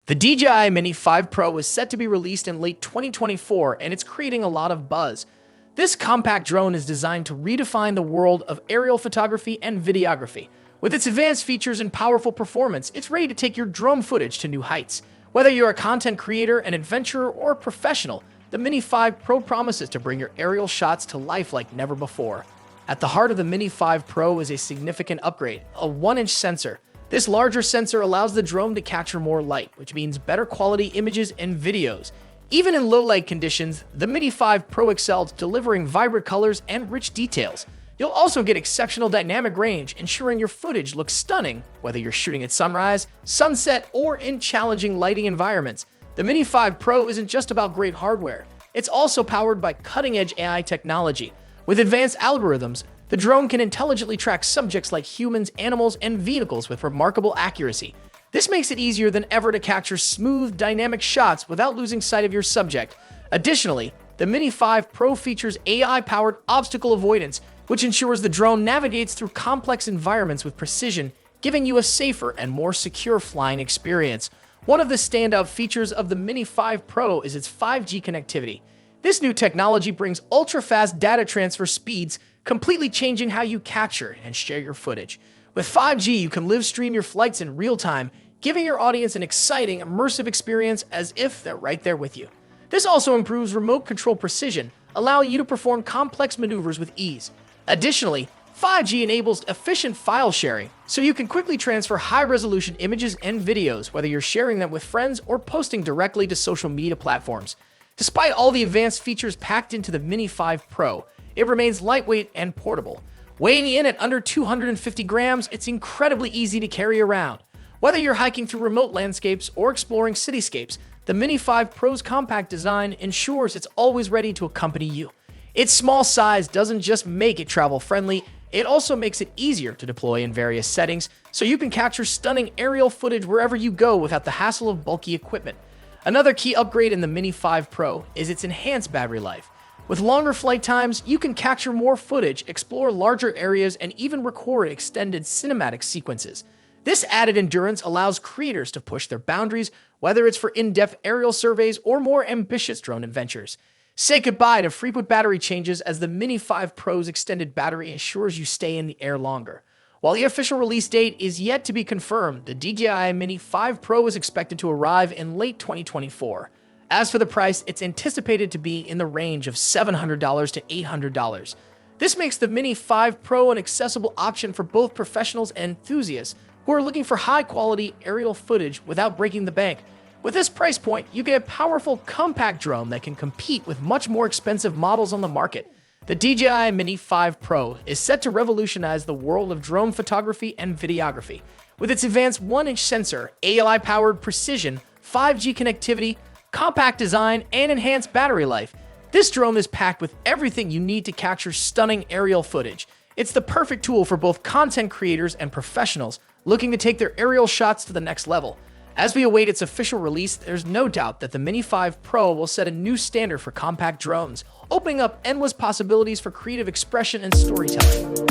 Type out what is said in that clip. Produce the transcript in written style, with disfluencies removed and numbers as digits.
The DJI Mini 5 Pro is set to be released in late 2024, and it's creating a lot of buzz. This compact drone is designed to redefine the world of aerial photography and videography. With its advanced features and powerful performance, it's ready to take your drone footage to new heights. Whether you're a content creator, an adventurer, or a professional, the Mini 5 Pro promises to bring your aerial shots to life like never before. At the heart of the Mini 5 Pro is a significant upgrade, a 1-inch sensor. This larger sensor allows the drone to capture more light, which means better quality images and videos. Even in low light conditions, the Mini 5 Pro excels, delivering vibrant colors and rich details. You'll also get exceptional dynamic range, ensuring your footage looks stunning, whether you're shooting at sunrise, sunset, or in challenging lighting environments. The Mini 5 Pro isn't just about great hardware. It's also powered by cutting-edge AI technology. With advanced algorithms, the drone can intelligently track subjects like humans, animals, and vehicles with remarkable accuracy. This makes it easier than ever to capture smooth, dynamic shots without losing sight of your subject. Additionally, the Mini 5 Pro features AI-powered obstacle avoidance, which ensures the drone navigates through complex environments with precision, giving you a safer and more secure flying experience. One of the standout features of the Mini 5 Pro is its 5G connectivity. This new technology brings ultra-fast data transfer speeds, completely changing how you capture and share your footage. With 5G, you can live stream your flights in real time, giving your audience an exciting, immersive experience as if they're right there with you. This also improves remote control precision, allowing you to perform complex maneuvers with ease. Additionally, 5G enables efficient file sharing, so you can quickly transfer high-resolution images and videos, whether you're sharing them with friends or posting directly to social media platforms. Despite all the advanced features packed into the Mini 5 Pro, it remains lightweight and portable. Weighing in at under 250 grams, it's incredibly easy to carry around. Whether you're hiking through remote landscapes or exploring cityscapes, the Mini 5 Pro's compact design ensures it's always ready to accompany you. Its small size doesn't just make it travel-friendly, it also makes it easier to deploy in various settings, so you can capture stunning aerial footage wherever you go without the hassle of bulky equipment. Another key upgrade in the Mini 5 Pro is its enhanced battery life. With longer flight times, you can capture more footage, explore larger areas, and even record extended cinematic sequences. This added endurance allows creators to push their boundaries, whether it's for in-depth aerial surveys or more ambitious drone adventures. Say goodbye to frequent battery changes, as the Mini 5 Pro's extended battery ensures you stay in the air longer. While the official release date is yet to be confirmed, the DJI Mini 5 Pro is expected to arrive in late 2024. As for the price, it's anticipated to be in the range of $700 to $800. This makes the Mini 5 Pro an accessible option for both professionals and enthusiasts who are looking for high-quality aerial footage without breaking the bank. With this price point, you get a powerful, compact drone that can compete with much more expensive models on the market. The DJI Mini 5 Pro is set to revolutionize the world of drone photography and videography. With its advanced 1-inch sensor, AI-powered precision, 5G connectivity, compact design, and enhanced battery life, this drone is packed with everything you need to capture stunning aerial footage. It's the perfect tool for both content creators and professionals looking to take their aerial shots to the next level. As we await its official release, there's no doubt that the Mini 5 Pro will set a new standard for compact drones, opening up endless possibilities for creative expression and storytelling.